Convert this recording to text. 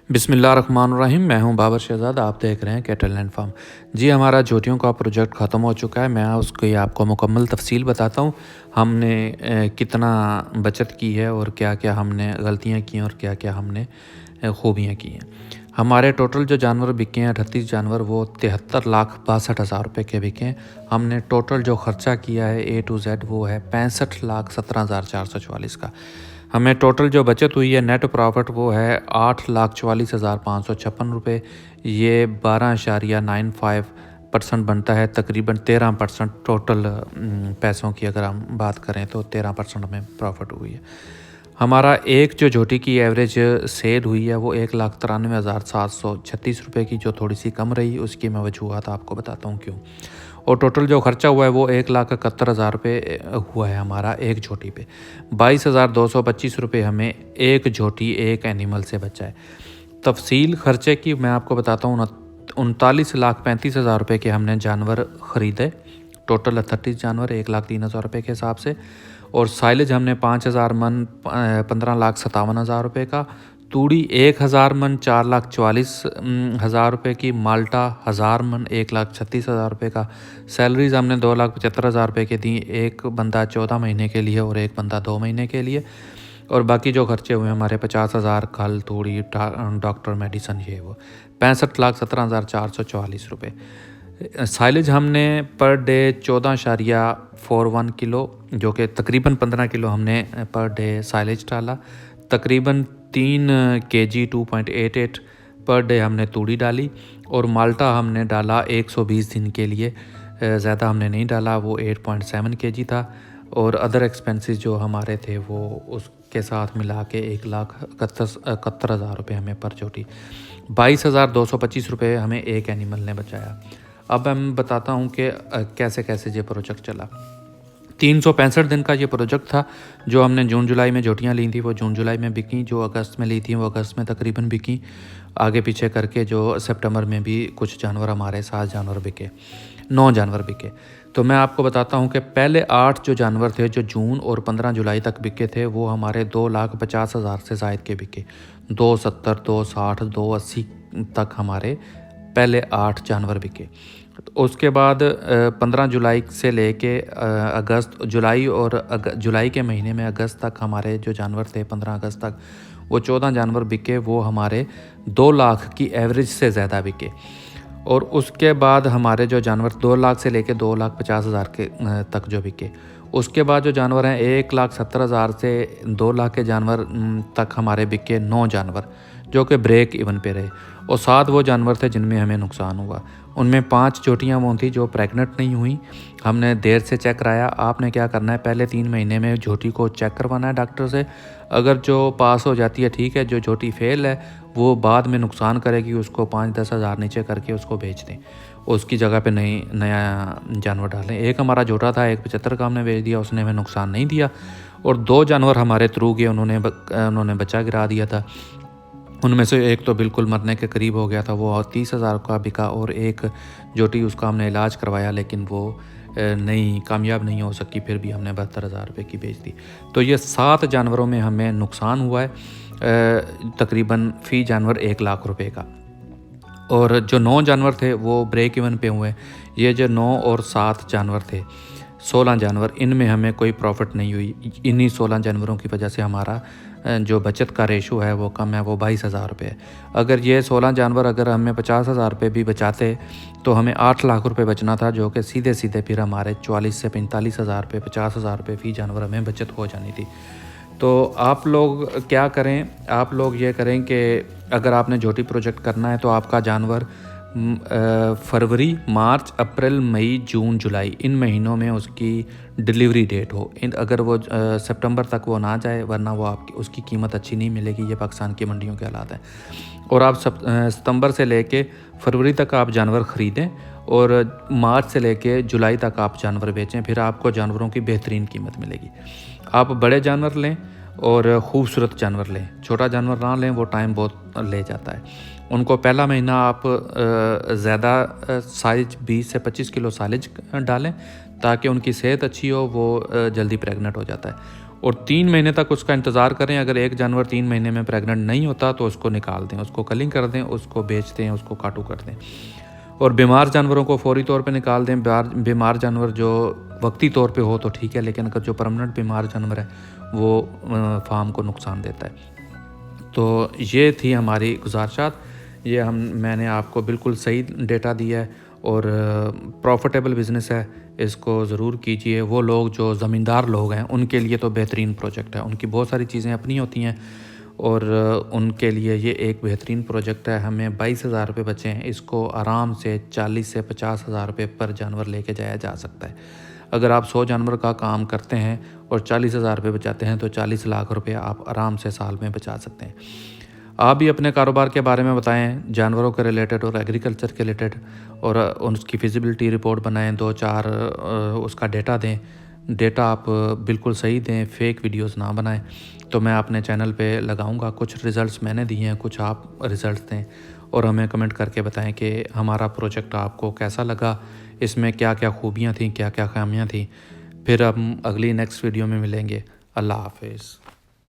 बिस्मिल्लाहिर्रहमानिर्रहीम। मैं हूं बाबर शहज़ाद। आप देख रहे हैं कैटल एंड फार्म। जी, हमारा जोटियों का प्रोजेक्ट ख़त्म हो चुका है। मैं उसकी आपको मुकम्मल तफसील बताता हूं। हमने कितना बचत की है और क्या-क्या हमने गलतियां की हैं और क्या-क्या हमने खूबियां की हैं। हमारे टोटल जो जानवर बिके हैं 38 जानवर, वो 73,62,000 रुपये के बिके हैं। हमने टोटल जो ख़र्चा किया है A to Z वो है 65,17,444 का। हमें टोटल जो बचत हुई है नेट प्रॉफिट वो है 8,44,556 रुपये। ये 12.95% बनता है। तकरीबन 13% टोटल पैसों की अगर हम बात करें तो 13% हमें प्रॉफिट हुई है। हमारा एक जो झोटी की एवरेज सेल हुई है वो 1,93,736 रुपये की, जो थोड़ी सी कम रही। उसकी मैं वजूहत आपको बताता हूँ क्यों। और टोटल जो खर्चा हुआ है वो 1,71,000 रुपये हुआ है हमारा एक झोटी पे। 22,225 रुपये हमें एक झोटी एक एनिमल से बचा है। तफसील खर्चे की मैं आपको बताता हूँ। 39,35,000 रुपये के हमने जानवर ख़रीदे। टोटल 38 जानवर 1,03,000 रुपये के हिसाब से। और साइलेज हमने 5,000 मन 15,57,000 रुपये का। तूड़ी 1,000 मन 4,44,000 रुपये की। माल्टा 1,000 मन 1,36,000 रुपये का। सैलरीज हमने 2,75,000 रुपये की दी। एक बंदा 14 महीने के लिए और एक बंदा 2 महीने के लिए। और बाकी जो खर्चे हुए हमारे 50,000 खल तूड़ी डॉक्टर मेडिसन ये वो 65,17,444 रुपये। साइलेज हमने पर डे 14.41 किलो, जो कि तकरीबन 15 किलो हमने पर डे साइलेज डाला। तकरीबन 3 kg 2.88 पर डे हमने तूड़ी डाली। और माल्टा हमने डाला 120 दिन के लिए, ज़्यादा हमने नहीं डाला, वो 8.7 kg था। और अदर एक्सपेंसेस जो हमारे थे वो उसके साथ मिला के 1,71,000 रुपये हमें पर चोटी। 22,225 रुपये हमें एक एनिमल ने बचाया। अब मैं बताता हूँ कि कैसे कैसे ये प्रोजेक्ट चला। 365 दिन का ये प्रोजेक्ट था। जो हमने जून जुलाई में झोटियाँ ली थी वो जून जुलाई में बिकी। जो अगस्त में ली थी वो अगस्त में तकरीबन बिकी। आगे पीछे करके जो सितंबर में भी कुछ जानवर हमारे 7 जानवर बिके, 9 जानवर बिके। तो मैं आपको बताता हूँ कि पहले 8 जो जानवर थे जो जून और 15 जुलाई तक बिके थे वो हमारे 2,50,000 से ज़ायद के बिके। 270, 260, 280 तक हमारे पहले 8 जानवर बिके। उसके बाद 15 जुलाई से लेके अगस्त, जुलाई और जुलाई के महीने में अगस्त तक हमारे जो जानवर थे 15 अगस्त तक वो 14 जानवर बिके। वो हमारे 2 लाख की एवरेज से ज़्यादा बिके। और उसके बाद हमारे जो जानवर 2 लाख से लेके 2,50,000 के तक जो बिके। उसके बाद जो जानवर हैं 1,70,000 से 2 लाख के जानवर तक हमारे बिके 9 जानवर, जो कि ब्रेक इवन पे रहे। और 7 वो जानवर थे जिनमें हमें नुकसान हुआ। उनमें 5 झोटियाँ वो थी जो प्रेग्नेंट नहीं हुई। हमने देर से चेक कराया। आपने क्या करना है, पहले 3 महीने में झोटी को चेक करवाना है डॉक्टर से। अगर जो पास हो जाती है ठीक है, जो झोटी फेल है वो बाद में नुकसान करेगी, उसको 5-10 हज़ार नीचे करके उसको बेच दें। उसकी जगह पे नया जानवर डालें। एक हमारा झोटा था 1,75 का हमने बेच दिया, उसने हमें नुकसान नहीं दिया। और 2 जानवर हमारे थ्रू गए, उन्होंने बच्चा गिरा दिया था। उनमें से एक तो बिल्कुल मरने के करीब हो गया था, वो 30,000 का बिका। और एक जोटी उसका हमने इलाज करवाया लेकिन वो नहीं कामयाब नहीं हो सकी, फिर भी हमने 72,000 रुपये की बेच दी। तो ये 7 जानवरों में हमें नुकसान हुआ है तकरीबन फ़ी जानवर 1 लाख रुपए का। और जो 9 जानवर थे वो ब्रेक इवन पे हुए। ये जो 9 और 7 जानवर थे, 16 जानवर, इनमें हमें कोई प्रॉफिट नहीं हुई। इन्हीं 16 जानवरों की वजह से हमारा जो बचत का रेशो है वो कम है, वो 22,000 रुपये है। अगर ये 16 जानवर अगर हमें 50,000 रुपये भी बचाते तो हमें 8 लाख रुपए बचना था, जो कि सीधे सीधे फिर हमारे 44 से 45,000 रुपये, 50,000 रुपये फ़ी जानवर हमें बचत हो जानी थी। तो आप लोग क्या करें, आप लोग ये करें कि अगर आपने झोटी प्रोजेक्ट करना है तो आपका जानवर फरवरी, मार्च, अप्रैल, मई, जून, जुलाई, इन महीनों में उसकी डिलीवरी डेट हो। अगर वो सितंबर तक वो ना जाए, वरना वो आपकी उसकी कीमत अच्छी नहीं मिलेगी। ये पाकिस्तान की मंडियों के हालात हैं। और आप सितंबर से लेके फरवरी तक आप जानवर ख़रीदें और मार्च से लेके जुलाई तक आप जानवर बेचें, फिर आपको जानवरों की बेहतरीन कीमत मिलेगी। आप बड़े जानवर लें और ख़ूबसूरत जानवर लें, छोटा जानवर ना लें, वो टाइम बहुत ले जाता है। उनको पहला महीना आप ज़्यादा साइज 20 से 25 किलो साइलेज डालें ताकि उनकी सेहत अच्छी हो, वो जल्दी प्रेग्नेंट हो जाता है। और 3 महीने तक उसका इंतज़ार करें। अगर एक जानवर 3 महीने में प्रेग्नेंट नहीं होता तो उसको निकाल दें, उसको कलिंग कर दें, उसको बेच दें, उसको काटू कर दें। और बीमार जानवरों को फ़ौरी तौर पे निकाल दें। बीमार जानवर जो वक्ती तौर पे हो तो ठीक है, लेकिन अगर जो परमानेंट बीमार जानवर है वो फार्म को नुकसान देता है। तो ये थी हमारी गुज़ारिशात। ये मैंने आपको बिल्कुल सही डेटा दिया है और प्रॉफिटेबल बिज़नेस है, इसको ज़रूर कीजिए। वो लोग जो ज़मींदार लोग हैं उनके लिए तो बेहतरीन प्रोजेक्ट है, उनकी बहुत सारी चीज़ें अपनी होती हैं और उनके लिए ये एक बेहतरीन प्रोजेक्ट है। हमें 22,000 रुपये बचे हैं, इसको आराम से 40 से 50,000 रुपये पर जानवर लेके जाया जा सकता है। अगर आप 100 जानवर का काम करते हैं और 40,000 रुपये बचाते हैं तो 40 लाख रुपये आप आराम से साल में बचा सकते हैं। आप भी अपने कारोबार के बारे में बताएं, जानवरों के रिलेटेड और एग्रीकल्चर के रिलेटेड, और उसकी फिजिबिलिटी रिपोर्ट बनाएं, 2-4 उसका डेटा दें। डेटा आप बिल्कुल सही दें, फेक वीडियोस ना बनाएं। तो मैं अपने चैनल पे लगाऊंगा, कुछ रिज़ल्ट्स मैंने दिए हैं, कुछ आप रिज़ल्ट्स दें और हमें कमेंट करके बताएं कि हमारा प्रोजेक्ट आपको कैसा लगा, इसमें क्या क्या खूबियाँ थी, क्या क्या खामियाँ थी। फिर हम अगली नेक्स्ट वीडियो में मिलेंगे। अल्लाह हाफिज़।